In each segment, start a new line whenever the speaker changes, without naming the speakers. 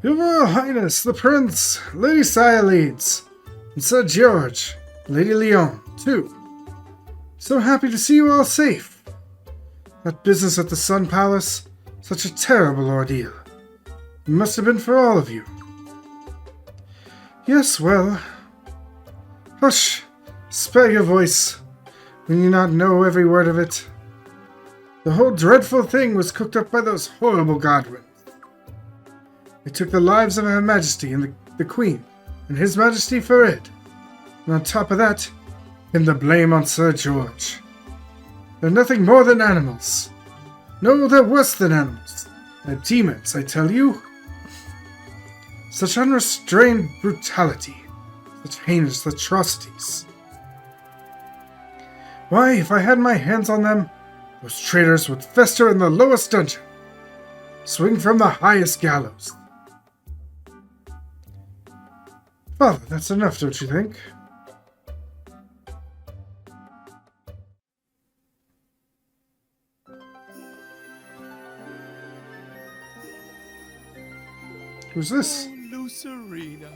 Your Royal Highness, the Prince, Lady Cyaleeds, and Sir George, Lady Leon, too. So happy to see you all safe. That business at the Sun Palace, such a terrible ordeal. It must have been for all of you. Yes, well... Hush! Spare your voice, when you not know every word of it. The whole dreadful thing was cooked up by those horrible Godwins. They took the lives of Her Majesty and the Queen, and His Majesty Ferid. And on top of that, pinned the blame on Sir George. They're nothing more than animals. No, they're worse than animals. They're demons, I tell you. Such unrestrained brutality. Such heinous atrocities. Why, if I had my hands on them, those traitors would fester in the lowest dungeon. Swing from the highest gallows. Father, that's enough, don't you think? Who's this?
Lucerina.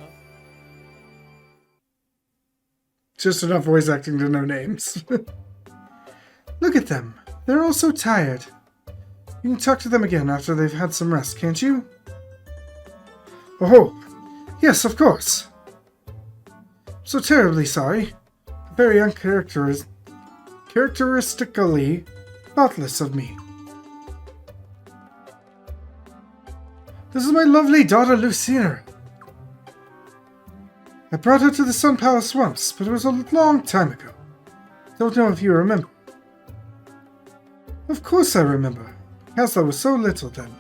Just enough voice acting to know names. Look at them. They're all so tired. You can talk to them again after they've had some rest, can't you? Oh, yes, of course. So terribly sorry. Very uncharacteristically thoughtless of me. This is my lovely daughter Lucina. I brought her to the Sun Palace once, but it was a long time ago. Don't know if you remember. Of course I remember. Hasla was so little then.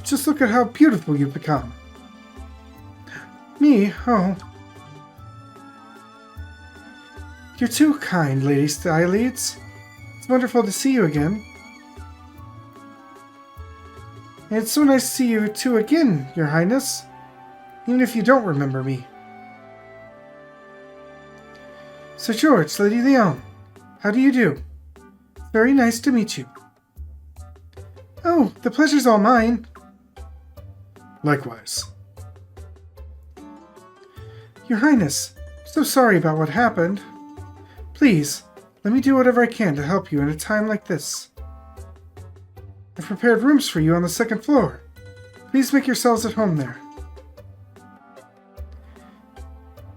Just look at how beautiful you've become. Me? Oh. You're too kind, Lady Cyaleeds. It's wonderful to see you again. And it's so nice to see you two again, Your Highness. Even if you don't remember me. Sir George, Lady Leon, how do you do? Very nice to meet you. Oh, the pleasure's all mine. Likewise. Your Highness, so sorry about what happened. Please, let me do whatever I can to help you in a time like this. I've prepared rooms for you on the second floor. Please make yourselves at home there.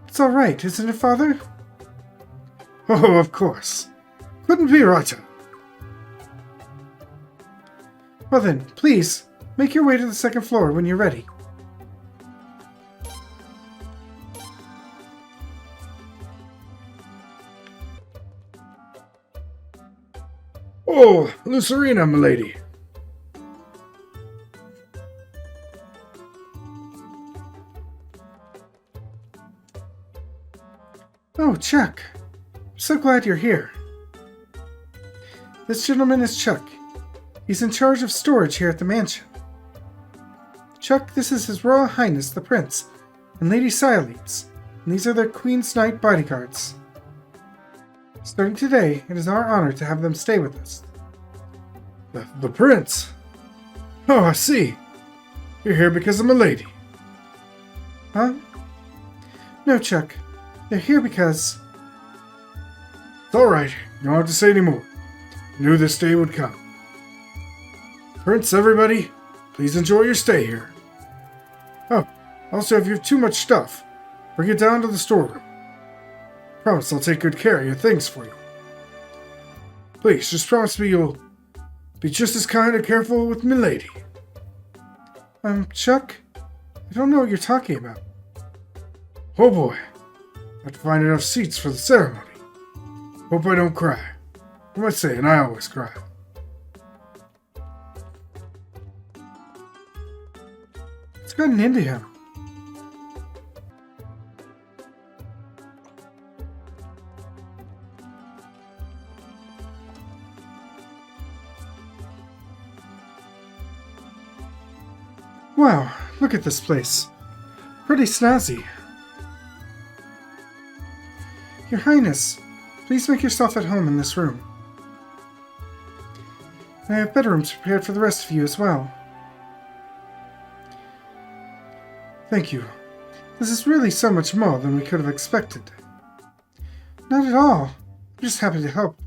It's all right, isn't it, Father? Oh, of course. Couldn't be righter. Well then, please, make your way to the second floor when you're ready. Oh, Lucerina, milady. Oh, Chuck. I'm so glad you're here. This gentleman is Chuck. He's in charge of storage here at the mansion. Chuck, this is His Royal Highness the Prince and Lady Cyaleeds, and these are their Queen's Knight bodyguards. Starting today, it is our honor to have them stay with us. The Prince? Oh, I see. You're here because I'm a lady. Huh? No, Chuck. They're here because... It's alright. You don't have to say any more. I knew this day would come. Prince, everybody, please enjoy your stay here. Oh, also if you have too much stuff, bring it down to the storeroom. Promise I'll take good care of your things for you. Please, just promise me you'll be just as kind and careful with milady. Chuck? I don't know what you're talking about. Oh boy. I have to find enough seats for the ceremony. Hope I don't cry. What am I saying? I always cry. What's gotten into him? Wow, look at this place. Pretty snazzy. Your Highness, please make yourself at home in this room. I have bedrooms prepared for the rest of you as well. Thank you. This is really so much more than we could have expected. Not at all. I'm just happy to help.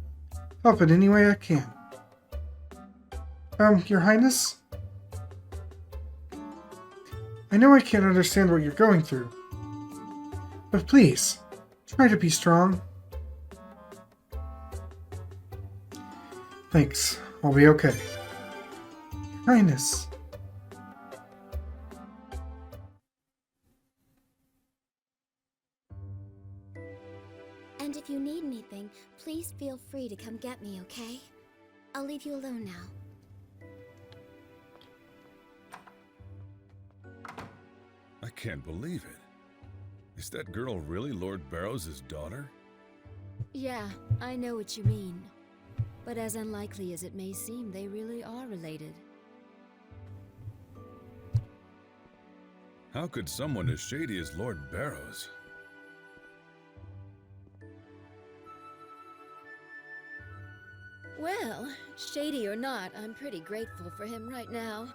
Help in any way I can. Your Highness? I know I can't understand what you're going through. But please, try to be strong. Thanks. I'll be okay. Your Highness.
And if you need anything, please feel free to come get me, okay? I'll leave you alone now.
I can't believe it. Is that girl really Lord Barrows' daughter?
Yeah, I know what you mean. But as unlikely as it may seem, they really are related.
How could someone as shady as Lord Barrows?
Well, shady or not, I'm pretty grateful for him right now.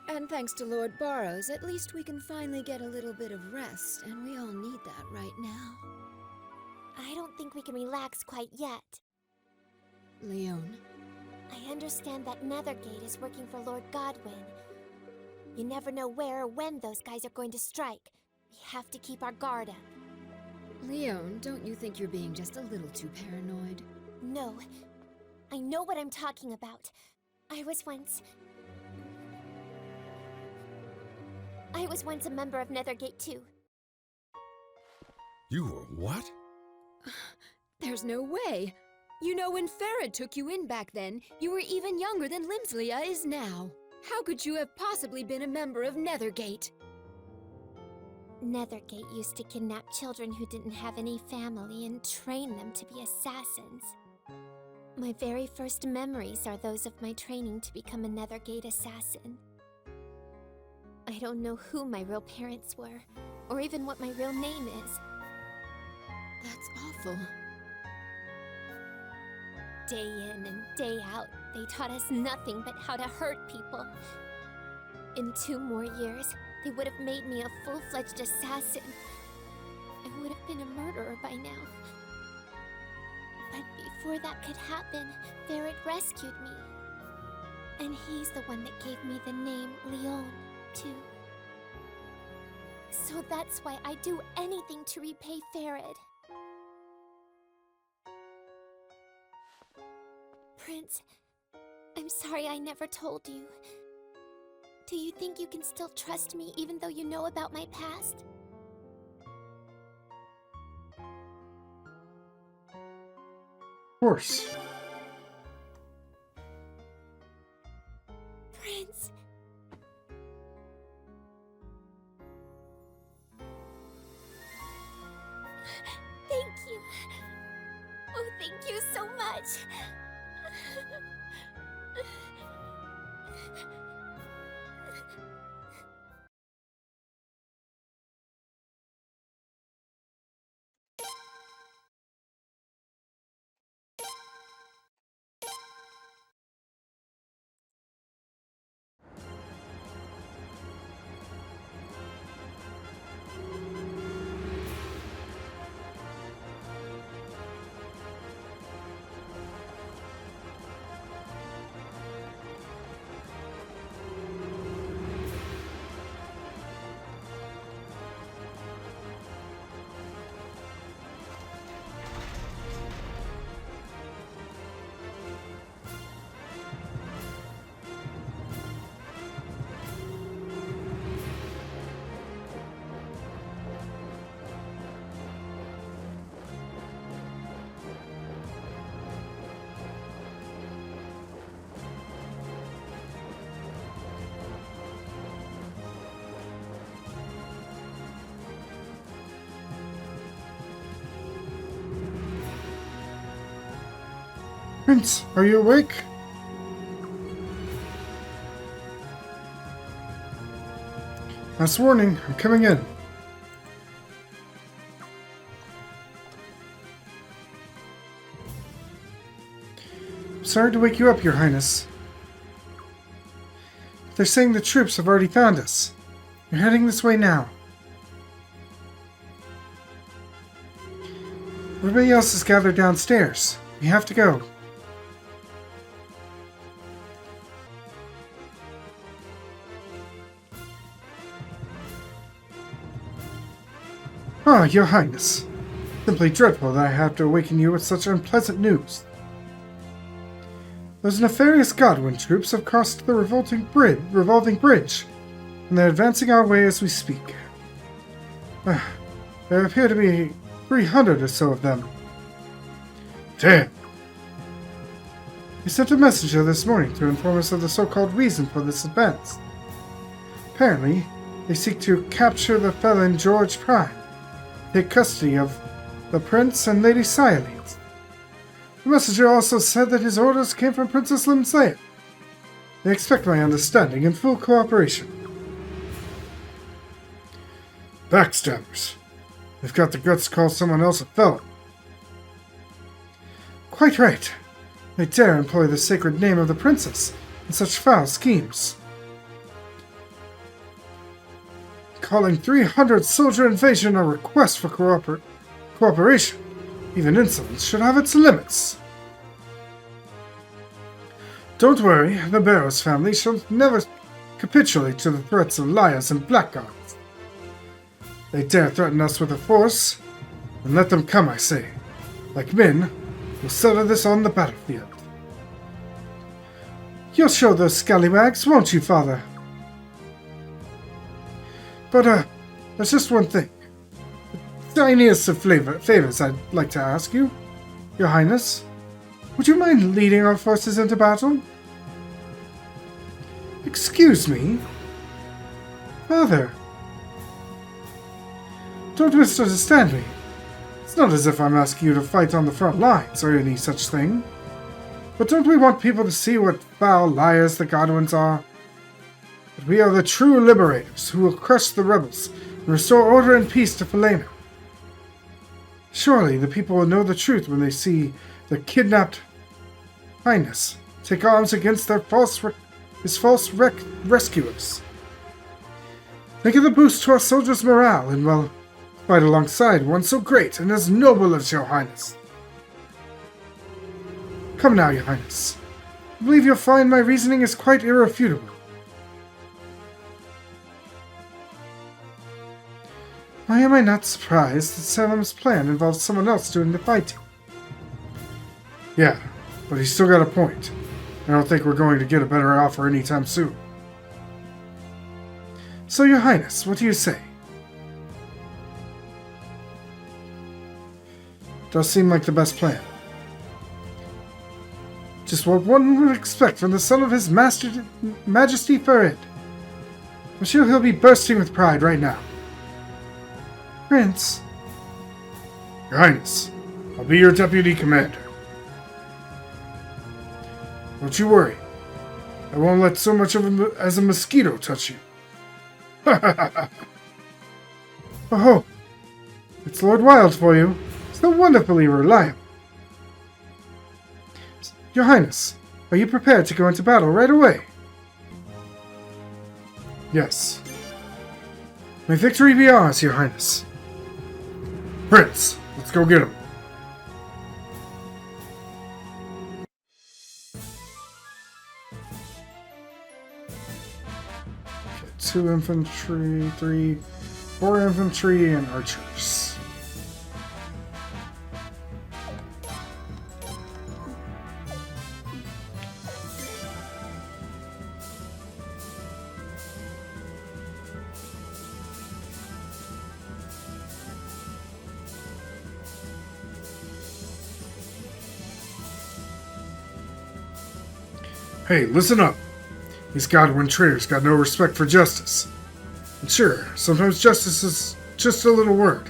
And thanks to Lord Barrows, at least we can finally get a little bit of rest, and we all need that right now.
I don't think we can relax quite yet.
Leon.
I understand that Nethergate is working for Lord Godwin. You never know where or when those guys are going to strike. We have to keep our guard up.
Leon, don't you think you're being just a little too paranoid?
No. I know what I'm talking about. I was once a member of Nethergate too.
You were what?
There's no way. You know, when Ferid took you in back then, you were even younger than Limslia is now. How could you have possibly been a member of Nethergate?
Nethergate used to kidnap children who didn't have any family and train them to be assassins. My very first memories are those of my training to become a Nethergate assassin. I don't know who my real parents were, or even what my real name is.
That's awful.
Day in and day out, they taught us nothing but how to hurt people. In 2 more years, they would have made me a full-fledged assassin. I would have been a murderer by now. But before that could happen, Ferid rescued me. And he's the one that gave me the name Leon, too. So that's why I do anything to repay Ferid. Prince, I'm sorry I never told you. Do you think you can still trust me even though you know about my past?
Of course.
Prince. Thank you. Oh, thank you so much.
Prince, are you awake? Last warning, I'm coming in. Sorry to wake you up, Your Highness. They're saying the troops have already found us. They're heading this way now. Everybody else is gathered downstairs. We have to go. Ah, Your Highness. Simply dreadful that I have to awaken you with such unpleasant news. Those nefarious Godwin troops have crossed the revolving bridge, and they're advancing our way as we speak. There appear to be 300 or so of them. Damn! He sent a messenger this morning to inform us of the so-called reason for this advance. Apparently, they seek to capture the felon George Prime, take custody of the Prince and Lady Sialene. The messenger also said that his orders came from Princess Limslea. They expect my understanding and full cooperation. Backstabbers. They've got the guts to call someone else a felon. Quite right. They dare employ the sacred name of the princess in such foul schemes. Calling 300 soldier invasion a request for cooperation, even insolence, should have its limits. Don't worry, the Barrows family shall never capitulate to the threats of liars and blackguards. They dare threaten us with a force, and let them come, I say. Like men, we'll settle this on the battlefield. You'll show those scallywags, won't you, Father? But, there's just one thing. The tiniest of favors I'd like to ask you, Your Highness. Would you mind leading our forces into battle? Excuse me? Father. Don't misunderstand me. It's not as if I'm asking you to fight on the front lines or any such thing. But don't we want people to see what foul liars the Godwins are? That we are the true liberators who will crush the rebels and restore order and peace to Falena. Surely the people will know the truth when they see the kidnapped Highness take arms against their false rescuers. Think of the boost to our soldiers' morale, and well, fight alongside one so great and as noble as Your Highness. Come now, Your Highness. I believe you'll find my reasoning is quite irrefutable. Why am I not surprised that Salem's plan involves someone else doing the fighting? Yeah, but he's still got a point. I don't think we're going to get a better offer anytime soon. So, Your Highness, what do you say? Does seem like the best plan. Just what one would expect from the son of His Majesty Ferid. I'm sure he'll be bursting with pride right now. Prince. Your Highness, I'll be your deputy commander. Don't you worry. I won't let so much as a mosquito touch you. Oh, it's Lord Wild for you. So wonderfully reliable. Your Highness, are you prepared to go into battle right away? Yes. May victory be ours, Your Highness. Prince, let's go get him. Okay, 2 infantry, 4 infantry, and archers. Hey, listen up. These Godwin traitors got no respect for justice. And sure, sometimes justice is just a little word.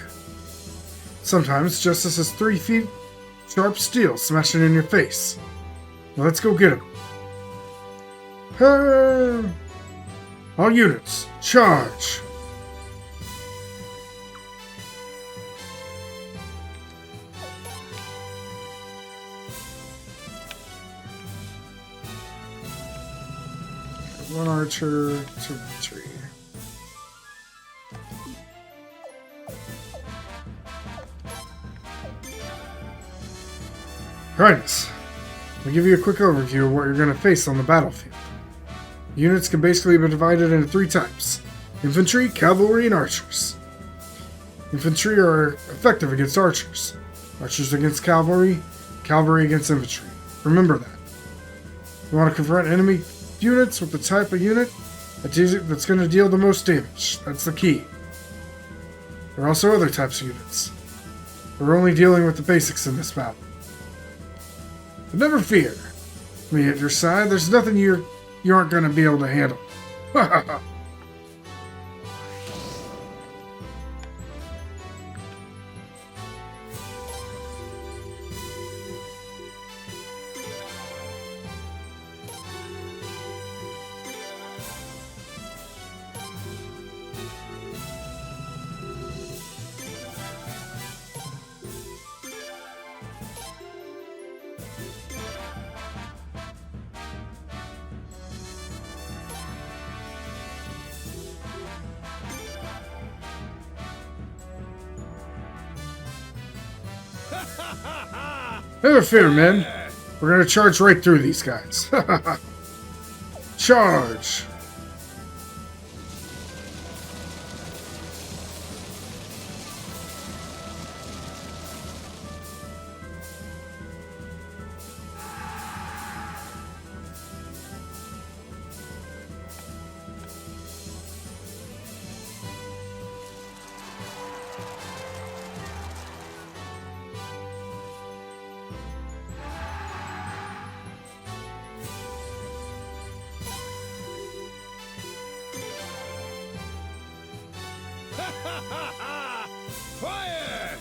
Sometimes justice is 3 feet sharp steel smashing in your face. Now let's go get him. All units, charge! One archer, 2 infantry. Highness, I'll give you a quick overview of what you're going to face on the battlefield. Units can basically be divided into 3 types: infantry, cavalry, and archers. Infantry are effective against archers, archers against cavalry, cavalry against infantry. Remember that. You want to confront enemy units with the type of unit that's going to deal the most damage. That's the key. There are also other types of units. We're only dealing with the basics in this battle. But never fear. Me at your side, there's nothing you aren't going to be able to handle. Ha ha ha. Never fear, men. We're gonna charge right through these guys. Charge!
Fire!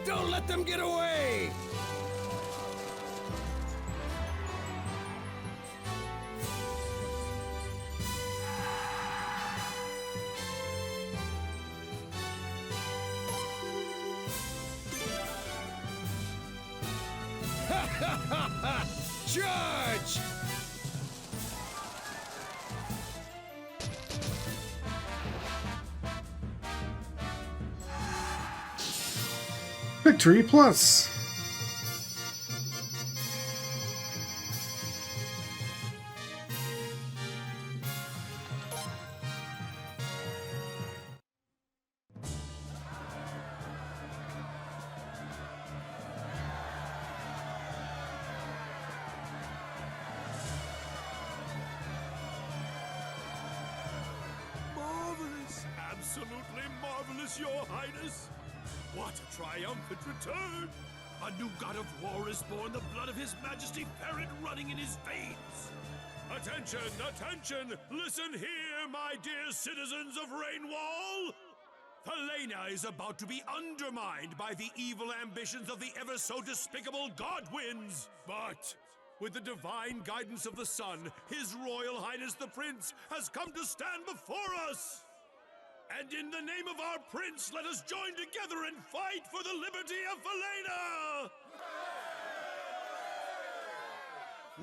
Don't let them get away! Charge!
Victory Plus!
Marvelous! Absolutely marvelous, Your Highness! What a triumphant return! A new god of war is born, the blood of His Majesty Ferid running in his veins! Attention, attention! Listen here, my dear citizens of Rainwall! Falena is about to be undermined by the evil ambitions of the ever so despicable Godwins! But with the divine guidance of the sun, His Royal Highness the Prince has come to stand before us! And in the name of our prince, let us join together and fight for the liberty of Falena!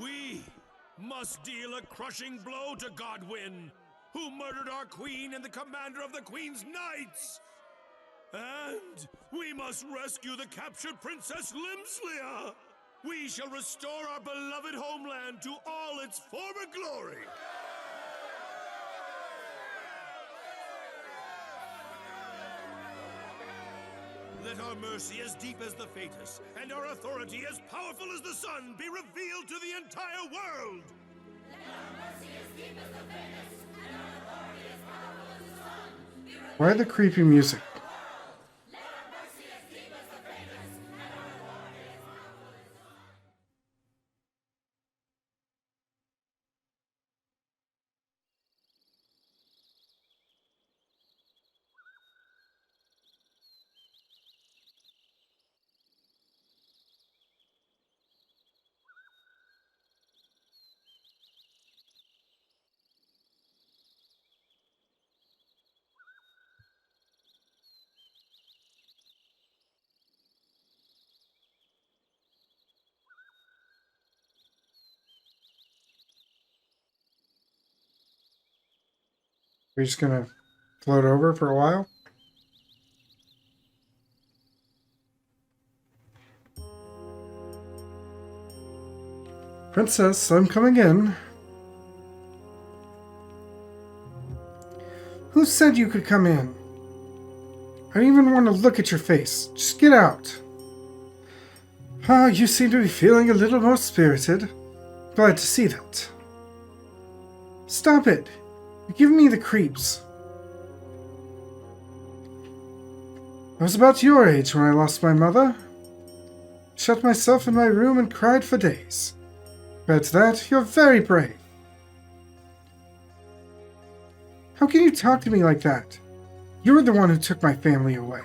We must deal a crushing blow to Godwin, who murdered our queen and the commander of the Queen's Knights! And we must rescue the captured Princess Limslia! We shall restore our beloved homeland to all its former glory! Let our mercy as deep as the Feitas, and our authority as powerful as the sun, be revealed to the entire world! Let our mercy as deep as the Feitas, and our authority as powerful as the sun, be revealed.
Why the creepy music?
Let our
We're just gonna float over for a while. Princess, I'm coming in. Who said you could come in? I don't even want to look at your face. Just get out. Ah, you seem to be feeling a little more spirited. Glad to see that. Stop it. You're giving me the creeps. I was about your age when I lost my mother. Shut myself in my room and cried for days. Compared to that, you're very brave. How can you talk to me like that? You're the one who took my family away.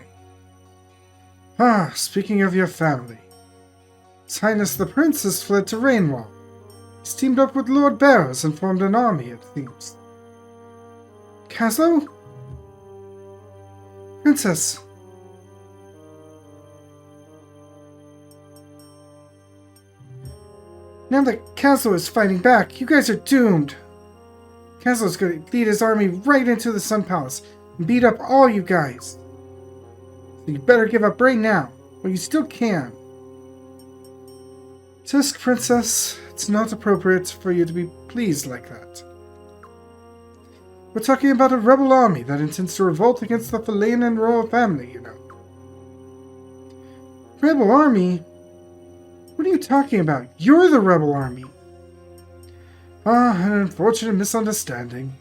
Ah, speaking of your family. His Highness the Prince has fled to Rainwall. He's teamed up with Lord Barrows and formed an army, it seems. Caslo? Princess. Now that Caslo is fighting back, you guys are doomed. Caslo's going to lead his army right into the Sun Palace and beat up all you guys. So you better give up right now, while you still can. Tisk, Princess, it's not appropriate for you to be pleased like that. We're talking about a rebel army that intends to revolt against the Falena royal family, you know. Rebel army? What are you talking about? You're the rebel army. Ah, an unfortunate misunderstanding.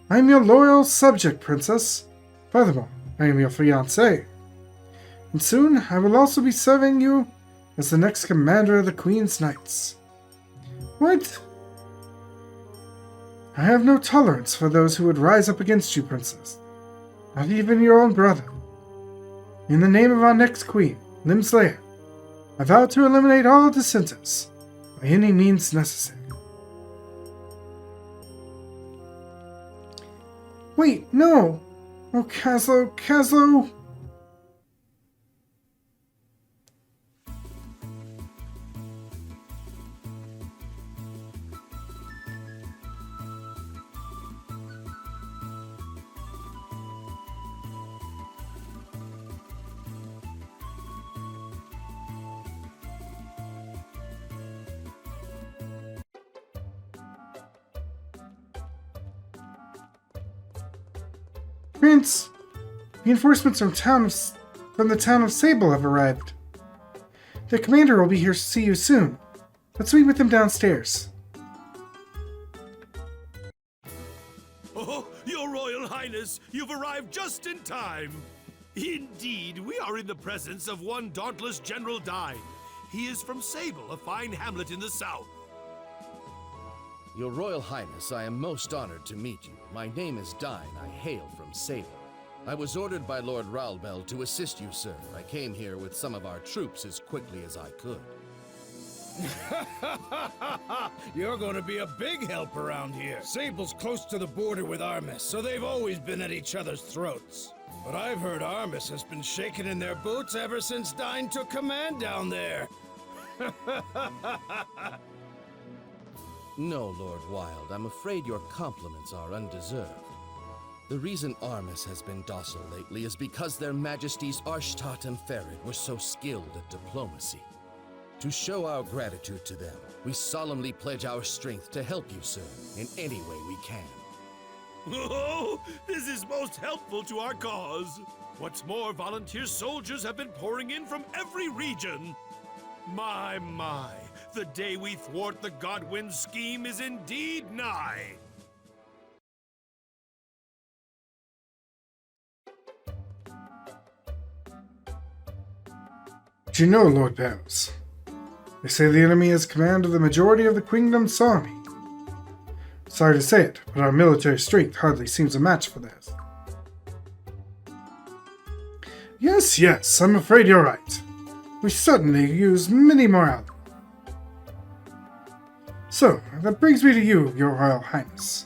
I am your loyal subject, Princess. Furthermore, I am your fiancé. And soon I will also be serving you as the next commander of the Queen's Knights. What? I have no tolerance for those who would rise up against you, Princess. Not even your own brother. In the name of our next queen, Limslea, I vow to eliminate all dissenters by any means necessary. Wait, no! Oh, Caslo, Caslo! Prince, reinforcements from the town of Sable have arrived. The commander will be here to see you soon. Let's meet with him downstairs.
Oh, Your Royal Highness, you've arrived just in time. Indeed, we are in the presence of one dauntless General Dine. He is from Sable, a fine hamlet in the south.
Your Royal Highness, I am most honored to meet you. My name is Dine. I hail from Sable. I was ordered by Lord Ralbel to assist you, sir. I came here with some of our troops as quickly as I could.
You're going to be a big help around here. Sable's close to the border with Armis, so they've always been at each other's throats. But I've heard Armis has been shaking in their boots ever since Dine took command down there.
No, Lord Wilde, I'm afraid your compliments are undeserved. The reason Armis has been docile lately is because their Majesties Arshtat and Ferid were so skilled at diplomacy. To show our gratitude to them, we solemnly pledge our strength to help you, sir, in any way we can.
Oh, this is most helpful to our cause. What's more, volunteer soldiers have been pouring in from every region. My, the day we thwart the Godwin scheme is indeed nigh.
Do you know, Lord Barrows? They say the enemy has command of the majority of the Queendom's army. Sorry to say it, but our military strength hardly seems a match for theirs. Yes, I'm afraid you're right. We certainly use many more allies. So, that brings me to you, Your Royal Highness.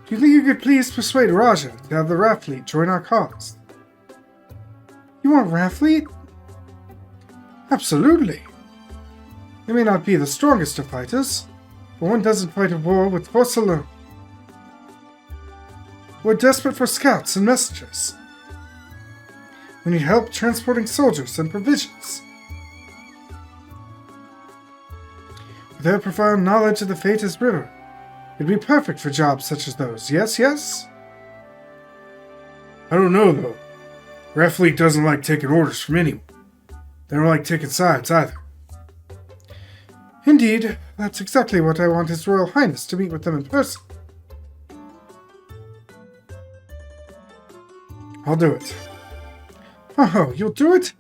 Do you think you could please persuade Raja to have the Rafleet join our cause? You want Rafleet? Absolutely. They may not be the strongest of fighters, but one doesn't fight a war with force alone. We're desperate for scouts and messengers. We need help transporting soldiers and provisions. With their profound knowledge of the Feitas River, it'd be perfect for jobs such as those. Yes, yes? I don't know, though. Our fleet doesn't like taking orders from anyone. They don't like taking sides, either. Indeed, that's exactly what I want His Royal Highness to meet with them in person. I'll do it. Oh, you'll do it?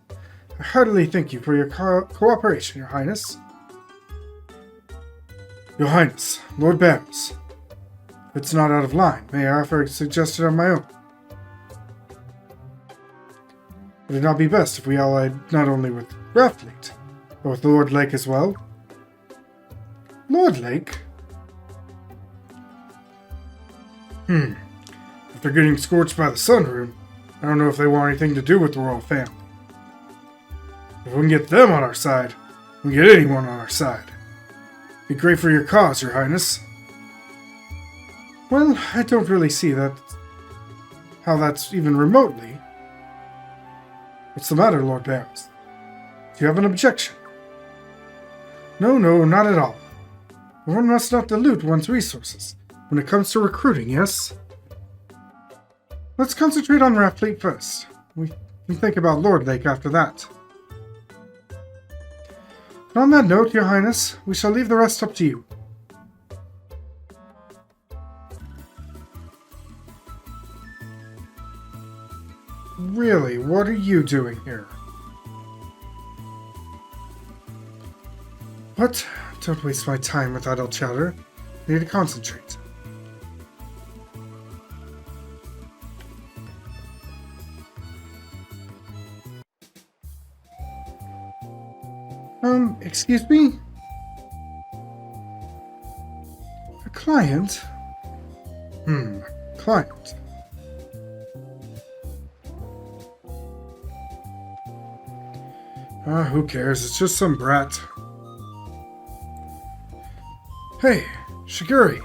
I heartily thank you for your cooperation, Your Highness. Your Highness, Lord Barrows. If it's not out of line, may I offer a suggestion of my own? Would it not be best if we allied not only with Rathfleet, but with Lord Lake as well? Lord Lake? After getting scorched by the Sun Rune, I don't know if they want anything to do with the royal family. If we can get them on our side, we can get anyone on our side. Be great for your cause, Your Highness. Well, I don't really see how that's even remotely. What's the matter, Lord Barrows? Do you have an objection? No, not at all. One must not dilute one's resources when it comes to recruiting, yes? Let's concentrate on Rathfleet first. We can think about Lord Lake after that. And on that note, Your Highness, we shall leave the rest up to you. Really, what are you doing here? What? Don't waste my time with idle chatter. I need to concentrate. Excuse me? A client? Client. Who cares? It's just some brat. Hey, Shiguri.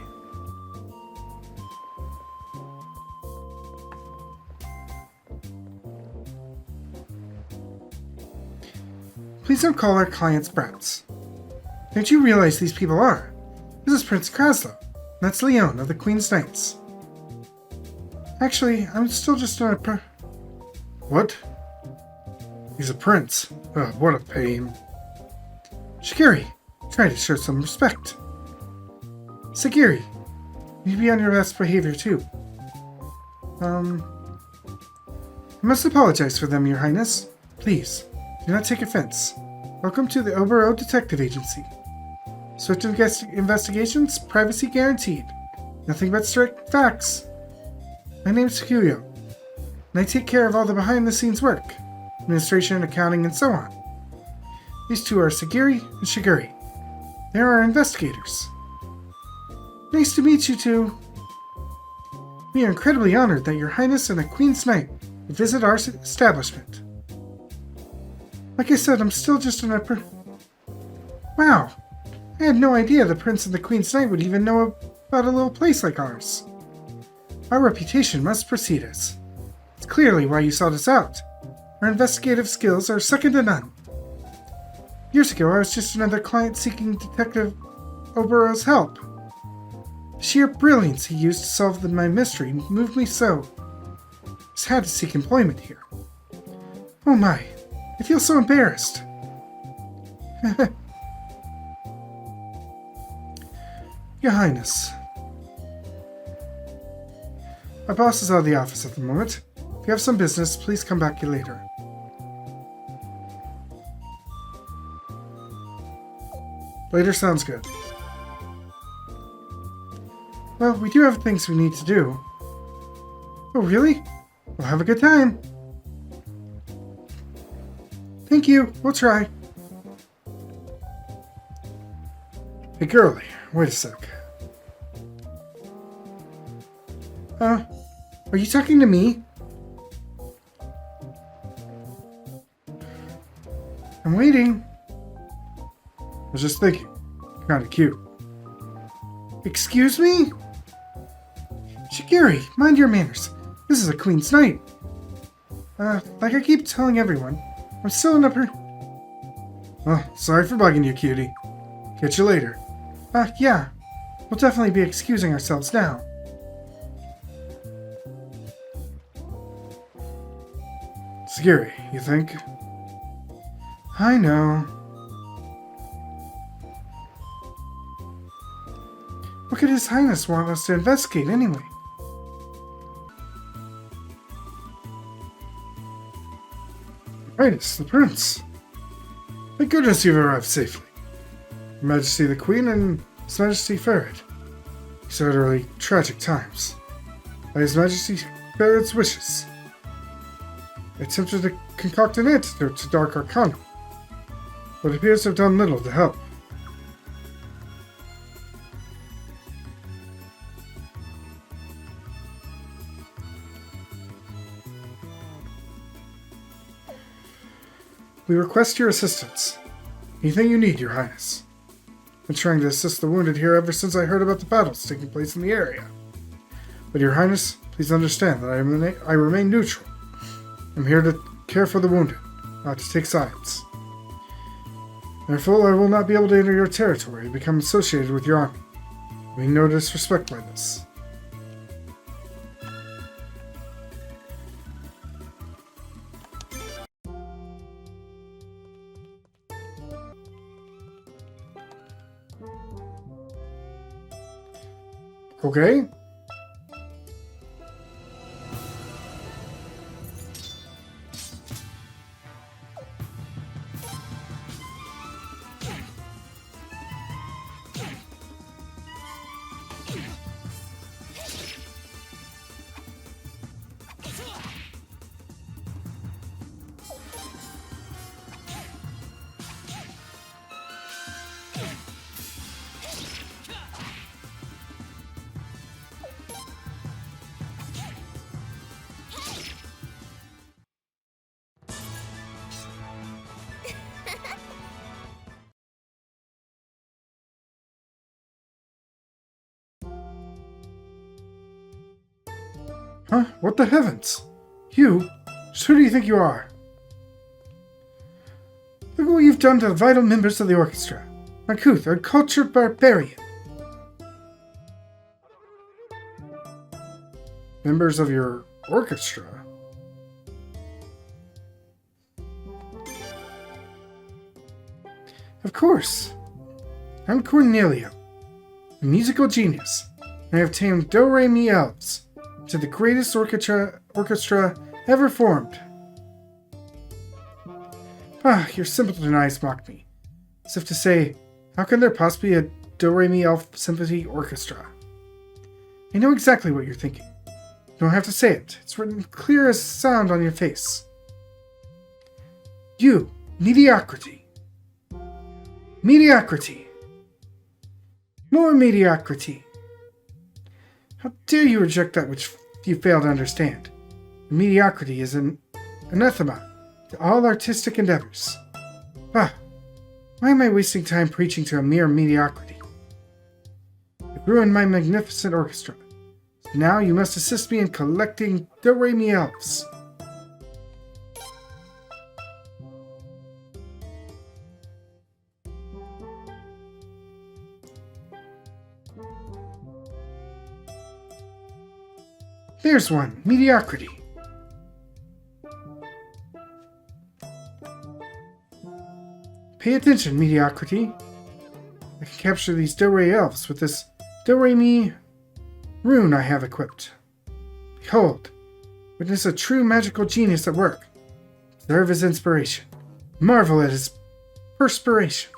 Please don't call our clients brats. Don't you realize these people are? This is Prince Kraslow. That's Leon of the Queen's Knights. Actually, I'm still just a What? He's a prince. Ugh, what a pain. Shiguri, try to show some respect. Sagiri, you be on your best behavior too. I must apologize for them, Your Highness. Please, do not take offense. Welcome to the Obero Detective Agency. Swift investigations, privacy guaranteed. Nothing but strict facts. My name is Fukuyo, and I take care of all the behind-the-scenes work, administration, accounting, and so on. These two are Sagiri and Shiguri. They are our investigators. Nice to meet you two. We are incredibly honored that Your Highness and a Queen's Knight would visit our establishment. Like I said, I'm still just an Wow, I had no idea the Prince and the Queen's Knight would even know about a little place like ours. Our reputation must precede us. It's clearly why you sought us out. Our investigative skills are second to none. Years ago, I was just another client seeking Detective Obero's help. The sheer brilliance he used to solve my mystery moved me so. I just had to seek employment here. Oh my, I feel so embarrassed. Your Highness. My boss is out of the office at the moment. If you have some business, please come back later. Later sounds good. Well, we do have things we need to do. Oh, really? We'll have a good time. Thank you. We'll try. Hey, girlie. Wait a sec. Are you talking to me? I'm waiting. I was just thinking. Kinda cute. Excuse me? Gary, mind your manners. This is a Queen's night. Like I keep telling everyone, I'm still an upper... Oh, sorry for bugging you, cutie. Catch you later. Yeah. We'll definitely be excusing ourselves now. Scary, you think? I know. What could His Highness want us to investigate anyway? Your Highness, the Prince. Thank goodness you've arrived safely. Your Majesty the Queen and His Majesty Ferid. These are utterly tragic times. By His Majesty Ferid's wishes, I attempted to concoct an antidote to Dark Arcana, but it appears to have done little to help. We request your assistance. Anything you need, Your Highness. I've been trying to assist the wounded here ever since I heard about the battles taking place in the area. But Your Highness, please understand that I remain neutral. I'm here to care for the wounded, not to take sides. Therefore, I will not be able to enter your territory and become associated with your army. I mean no disrespect by this. Okay? Huh? What the heavens? You? Just who do you think you are? Look at what you've done to the vital members of the orchestra. Uncouth, uncultured barbarian. Members of your orchestra? Of course. I'm Cornelio, a musical genius. I have tamed do-re-mi elves to the greatest orchestra ever formed. Your simpleton eyes mock me, as if to say, how can there possibly be a do-re-mi elf symphony orchestra? I know exactly what you're thinking. You don't have to say it. It's written clear as sound on your face. You, mediocrity. Mediocrity. More mediocrity. How dare you reject that which you fail to understand? Mediocrity is an anathema to all artistic endeavors. Why am I wasting time preaching to a mere mediocrity? You've ruined my magnificent orchestra. Now you must assist me in collecting do-re-mi elves. There's one. Mediocrity. Pay attention, mediocrity. I can capture these do-re elves with this do-re-mi rune I have equipped. Behold, witness a true magical genius at work. Observe his inspiration. Marvel at his perspiration.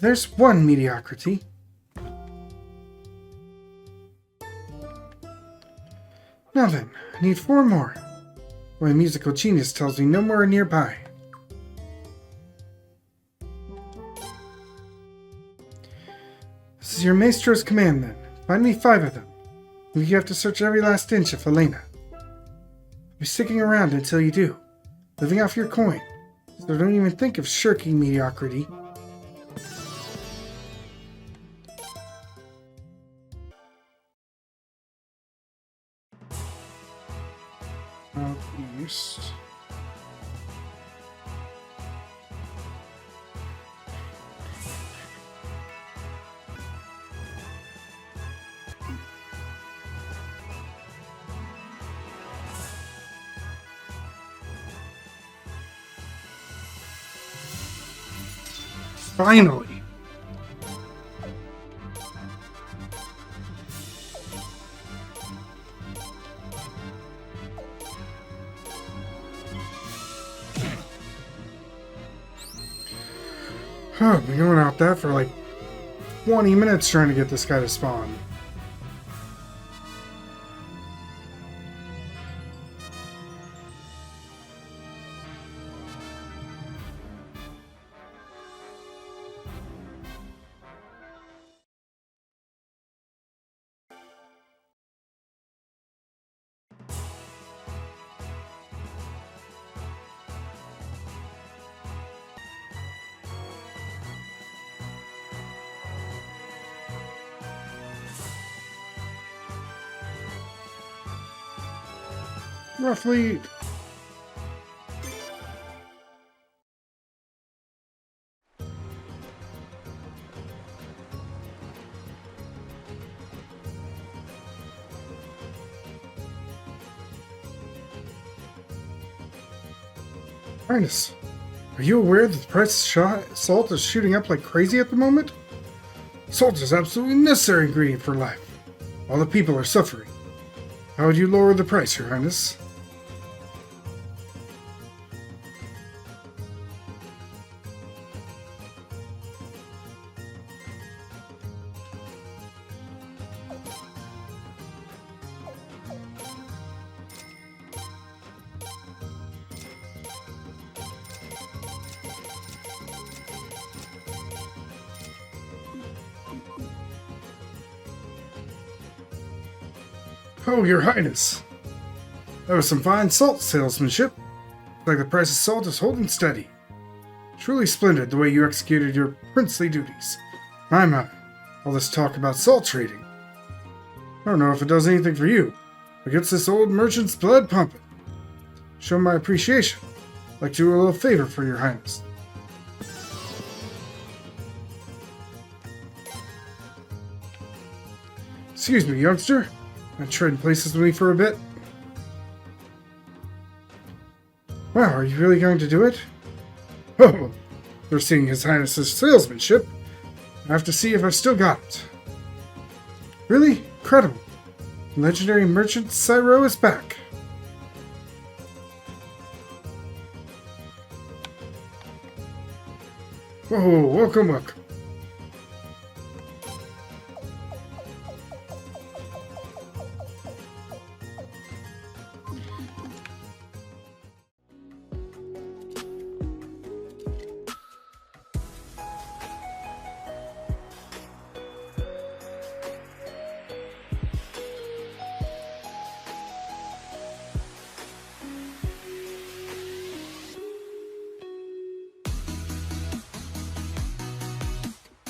There's one mediocrity. Now then, I need 4 more. My musical genius tells me no more are nearby. This is your maestro's command, then. Find me 5 of them. You have to search every last inch of Falena. I'll be sticking around until you do, living off your coin, so don't even think of shirking mediocrity. East. Finally! I've been going out that for like 20 minutes trying to get this guy to spawn. Roughly. Highness, are you aware that the price of salt is shooting up like crazy at the moment? Salt is absolutely necessary ingredient for life. All the people are suffering. How would you lower the price, Your Highness? Oh, Your Highness! That was some fine salt salesmanship. Looks like the price of salt is holding steady. Truly splendid the way you executed your princely duties. My, all this talk about salt trading. I don't know if it does anything for you, but gets this old merchant's blood pumping. Show my appreciation. I'd like to do a little favor for Your Highness. Excuse me, youngster. Want to trade places with me for a bit? Wow, are you really going to do it? Oh, you're seeing His Highness's salesmanship. I have to see if I've still got it. Really? Incredible. Legendary merchant Cyro is back. Oh, welcome, welcome.